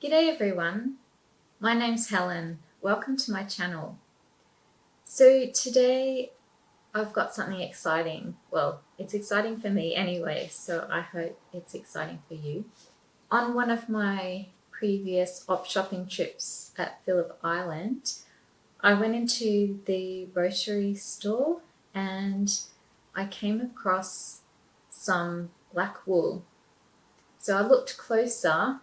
G'day everyone, my name's Helen. Welcome to my channel. So today I've got something exciting. Well, it's exciting for me anyway, so I hope it's exciting for you. On one of my previous op shopping trips at Phillip Island, I went into the rotary store and I came across some black wool. So I looked closer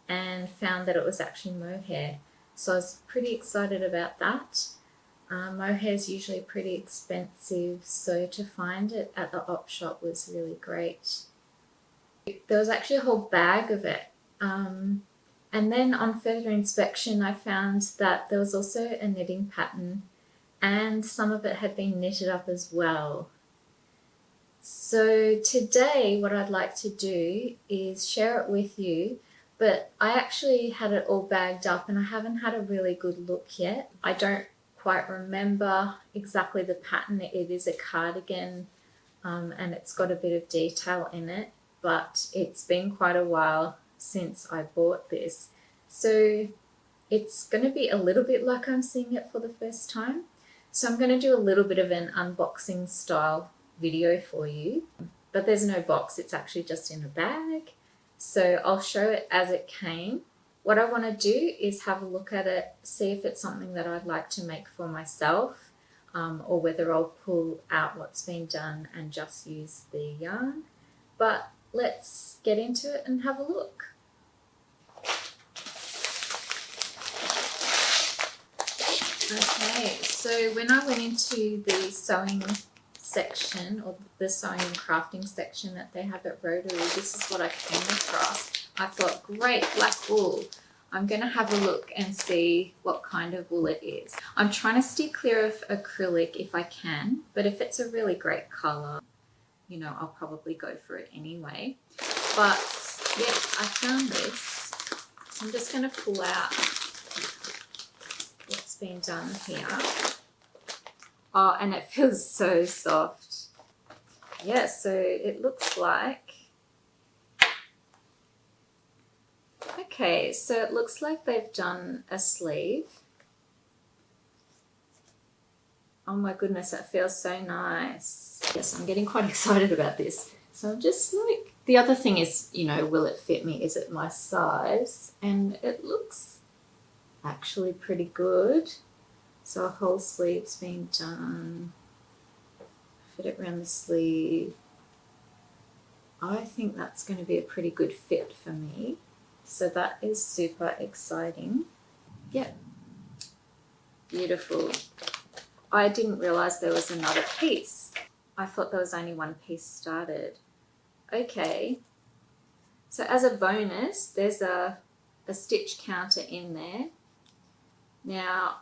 and found that it was actually mohair. So I was pretty excited about that. Mohair is usually pretty expensive, so to find it at the op shop was really great. There was actually a whole bag of it. And then on further inspection, I found that there was also a knitting pattern and some of it had been knitted up as well. So today what I'd like to do is share it with you, but I actually had it all bagged up and I haven't had a really good look yet. I don't quite remember exactly the pattern. It is a cardigan and it's got a bit of detail in it, but it's been quite a while since I bought this. So it's going to be a little bit like I'm seeing it for the first time. So I'm going to do a little bit of an unboxing style video for you, but there's no box, it's actually just in a bag. So I'll show it as it came. What I want to do is have a look at it, see if it's something that I'd like to make for myself, or whether I'll pull out what's been done and just use the yarn. But let's get into it and have a look. Okay, so when I went into the sewing section, or the sewing and crafting section that they have at Rotary, this is what I came across. I thought, great, black wool. I'm going to have a look and see what kind of wool it is. I'm trying to steer clear of acrylic if I can, but if it's a really great colour, you know, I'll probably go for it anyway. But yes, I found this. So I'm just going to pull out what's been done here. Oh, and it feels so soft. Yeah, so it looks like, okay, so it looks like they've done a sleeve. Oh my goodness, that feels so nice. Yes, I'm getting quite excited about this. So I'm just like, the other thing is, you know, will it fit me? Is it my size? And it looks actually pretty good. So a whole sleeve's been done. Fit it around the sleeve. I think that's going to be a pretty good fit for me. So that is super exciting. Yep. Beautiful. I didn't realize there was another piece. I thought there was only one piece started. Okay. So as a bonus, there's a stitch counter in there. Now,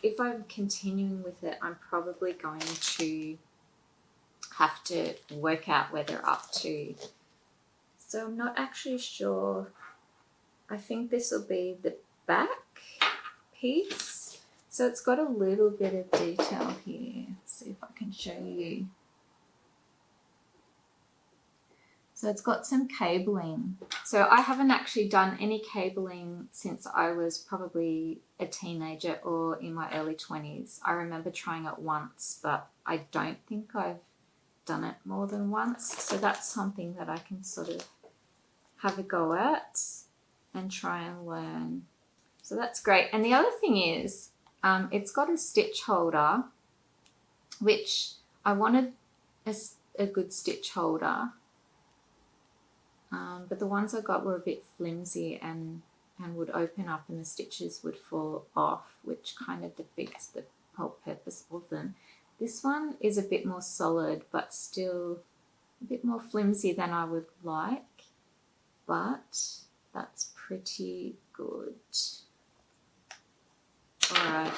if I'm continuing with it, I'm probably going to have to work out where they're up to. So I'm not actually sure. I think this will be the back piece. So it's got a little bit of detail here. Let's see if I can show you. So it's got some cabling. So I haven't actually done any cabling since I was probably a teenager or in my early 20s. I remember trying it once, but I don't think I've done it more than once. So that's something that I can sort of have a go at and try and learn. So that's great. And the other thing is, it's got a stitch holder, which I wanted a good stitch holder. But the ones I got were a bit flimsy and would open up and the stitches would fall off, which kind of defeats the whole purpose of them. This one is a bit more solid, but still a bit more flimsy than I would like, but that's pretty good. All right,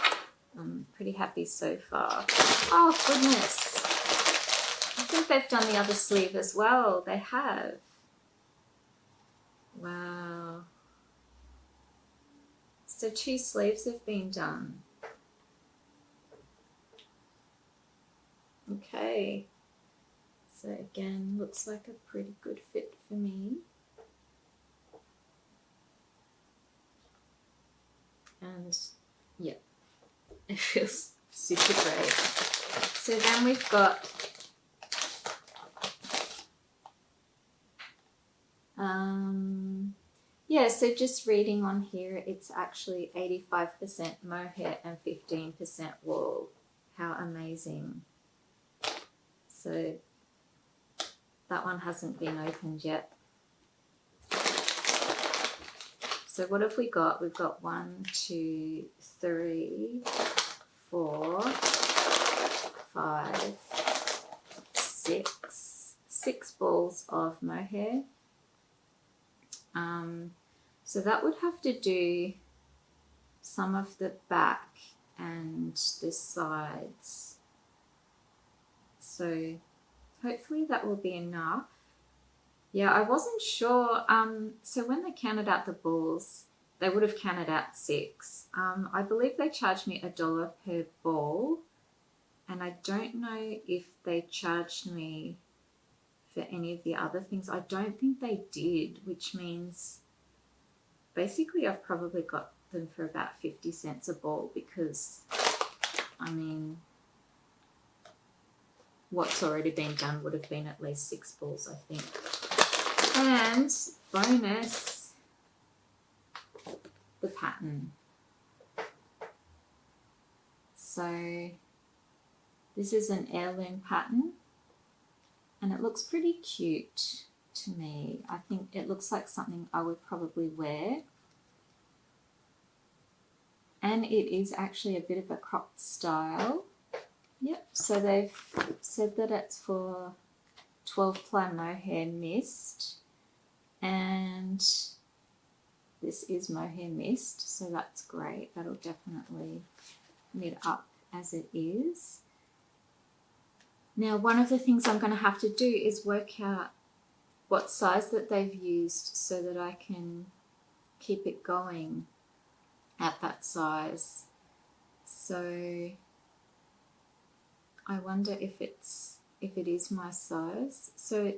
I'm pretty happy so far. Oh goodness, I think they've done the other sleeve as well. They have. Wow. So 2 sleeves have been done. Okay. So again, looks like a pretty good fit for me. and yeah, it feels super great. So then we've got yeah, so just reading on here, it's actually 85% mohair and 15% wool. How amazing. So that one hasn't been opened yet. So what have we got? We've got 1, 2, 3, 4, 5, 6 balls of mohair. So that would have to do some of the back and the sides. So hopefully that will be enough. Yeah, I wasn't sure. So when they counted out the balls, they would have counted out 6. I believe they charged me $1 per ball, and I don't know if they charged me for any of the other things. I don't think they did, which means basically I've probably got them for about 50 cents a ball, because I mean, what's already been done would have been at least 6 balls, I think. And bonus, the pattern. So this is an heirloom pattern, and it looks pretty cute to me. I think it looks like something I would probably wear. And it is actually a bit of a cropped style. Yep, so they've said that it's for 12-ply mohair mist, and this is mohair mist, so that's great. That'll definitely knit up as it is. Now, one of the things I'm going to have to do is work out what size that they've used so that I can keep it going at that size. So I wonder if it is my size. So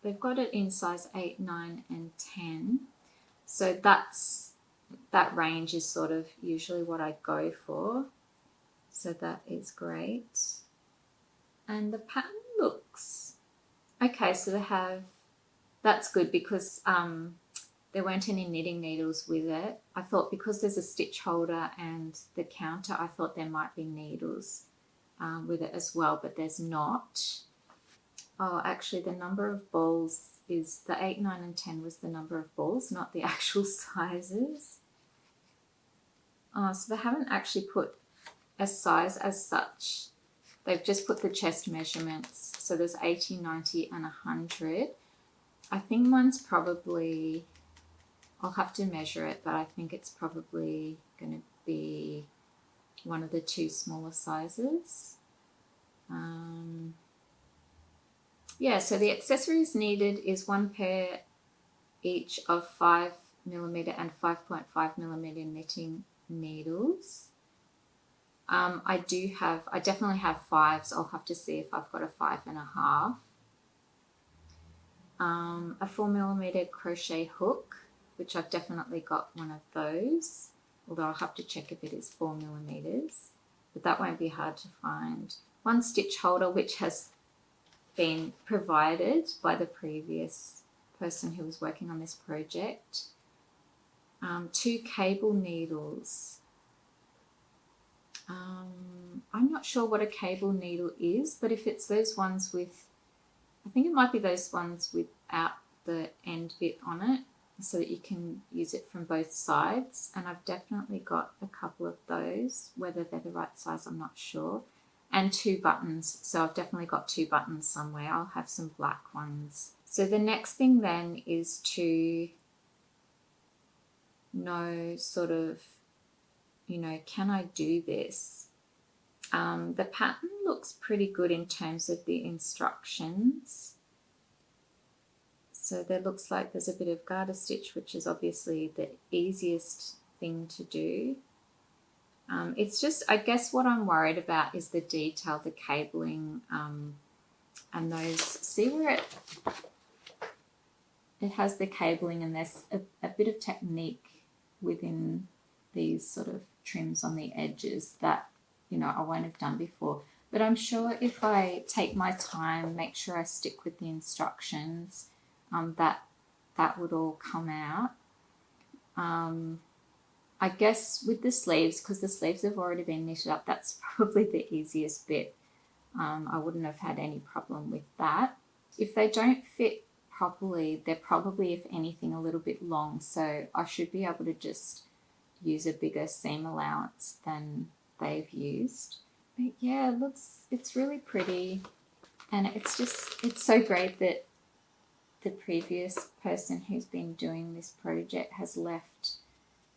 they've got it in size 8, 9 and 10. So that range is sort of usually what I go for. So that is great. And the pattern looks okay. So that's good, because there weren't any knitting needles with it. I thought because there's a stitch holder and the counter, I thought there might be needles with it as well, but there's not. Oh, actually the number of balls is the 8, 9 and 10 was the number of balls, not the actual sizes. Oh, so they haven't actually put a size as such. They've just put the chest measurements. So there's 80, 90 and 100. I think mine's probably, I'll have to measure it, but I think it's probably going to be one of the 2 smaller sizes. Yeah, so the accessories needed is 1 pair each of 5mm and 5.5mm knitting needles. I definitely have 5s. I'll have to see if I've got a 5.5. A 4mm crochet hook, which I've definitely got one of those, although I'll have to check if it is 4mm, but that won't be hard to find. 1 stitch holder, which has been provided by the previous person who was working on this project. 2 cable needles. I'm not sure what a cable needle is, but if it's those ones with, I think it might be those ones without the end bit on it, so that you can use it from both sides. And I've definitely got a couple of those. Whether they're the right size, I'm not sure. And 2 buttons. So I've definitely got 2 buttons somewhere. I'll have some black ones. So the next thing then is to know sort of, can I do this? The pattern looks pretty good in terms of the instructions. So there looks like there's a bit of garter stitch, which is obviously the easiest thing to do. It's just, I guess what I'm worried about is the detail, the cabling, and those, see where it has the cabling, and there's a bit of technique within these sort of trims on the edges that, I won't have done before. But I'm sure if I take my time, make sure I stick with the instructions, that would all come out. I guess with the sleeves, because the sleeves have already been knitted up, that's probably the easiest bit. I wouldn't have had any problem with that. If they don't fit properly, they're probably, if anything, a little bit long, so I should be able to just use a bigger seam allowance than they've used. But yeah, it's really pretty, and it's so great that the previous person who's been doing this project has left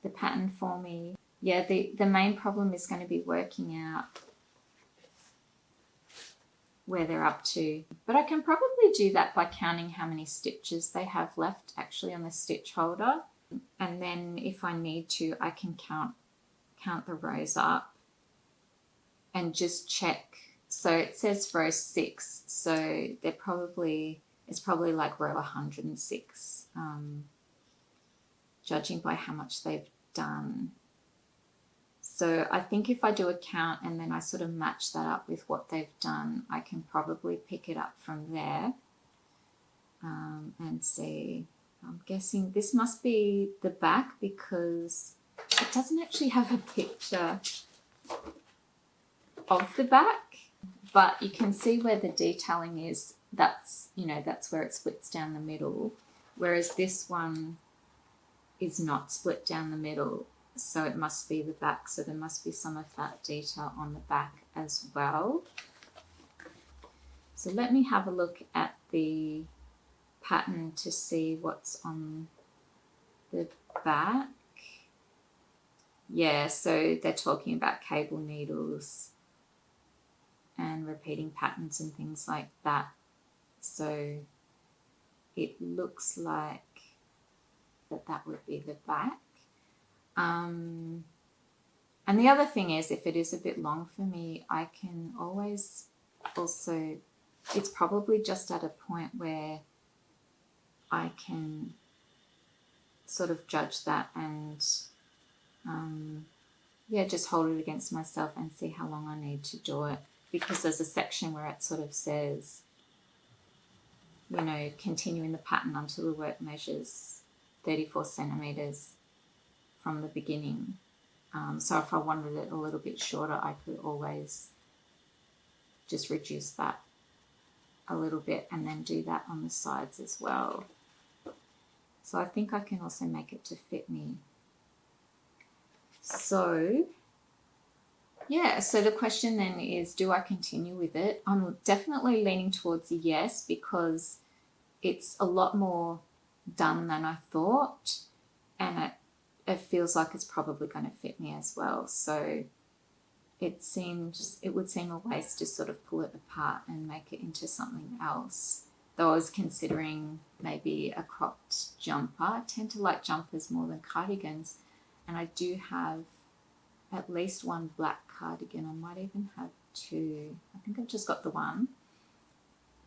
the pattern for me. Yeah, the main problem is going to be working out where they're up to, but I can probably do that by counting how many stitches they have left actually on the stitch holder, and then if I need to, I can count the rows up and just check. So it says row 6, so it's probably like row 106, judging by how much they've done. So I think if I do a count and then I sort of match that up with what they've done, I can probably pick it up from there, and see. I'm guessing this must be the back because it doesn't actually have a picture of the back, but you can see where the detailing is. That's where it splits down the middle, whereas this one is not split down the middle, so it must be the back. So there must be some of that detail on the back as well. So let me have a look at the pattern to see what's on the back. Yeah, so they're talking about cable needles and repeating patterns and things like that. So it looks like that would be the back. And the other thing is, if it is a bit long for me, I can always also, it's probably just at a point where I can sort of judge that and just hold it against myself and see how long I need to do it, because there's a section where it sort of says, continuing the pattern until the work measures 34 centimeters from the beginning. So if I wanted it a little bit shorter, I could always just reduce that a little bit and then do that on the sides as well. So I think I can also make it to fit me. So yeah, so the question then is, do I continue with it? I'm definitely leaning towards yes, because it's a lot more done than I thought, and it feels like it's probably going to fit me as well. So it would seem a waste to sort of pull it apart and make it into something else. Though I was considering maybe a cropped jumper. I tend to like jumpers more than cardigans, and I do have at least one black cardigan. I might even have two. I think I've just got the one,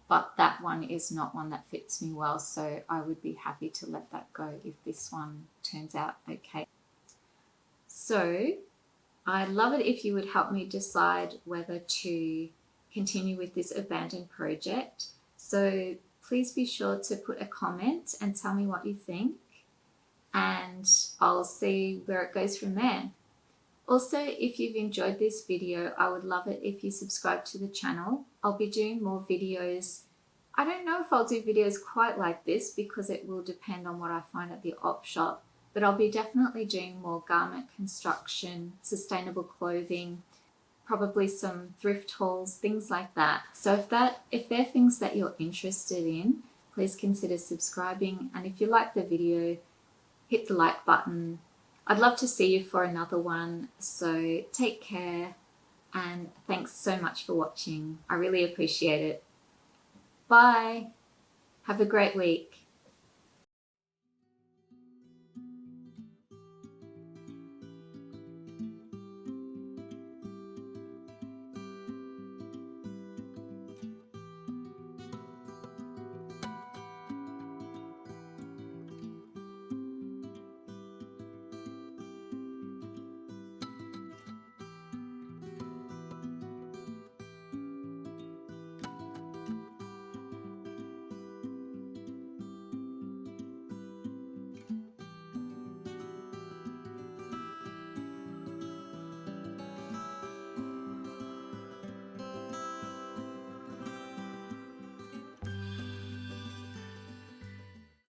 but that one is not one that fits me well, so I would be happy to let that go if this one turns out okay. So I'd love it if you would help me decide whether to continue with this abandoned project. So please be sure to put a comment and tell me what you think, and I'll see where it goes from there. Also, if you've enjoyed this video, I would love it if you subscribe to the channel. I'll be doing more videos. I don't know if I'll do videos quite like this because it will depend on what I find at the op shop, but I'll be definitely doing more garment construction, sustainable clothing, probably some thrift hauls, things like that. So if they're things that you're interested in, please consider subscribing. And if you like the video, hit the like button. I'd love to see you for another one. So take care, and thanks so much for watching. I really appreciate it. Bye. Have a great week.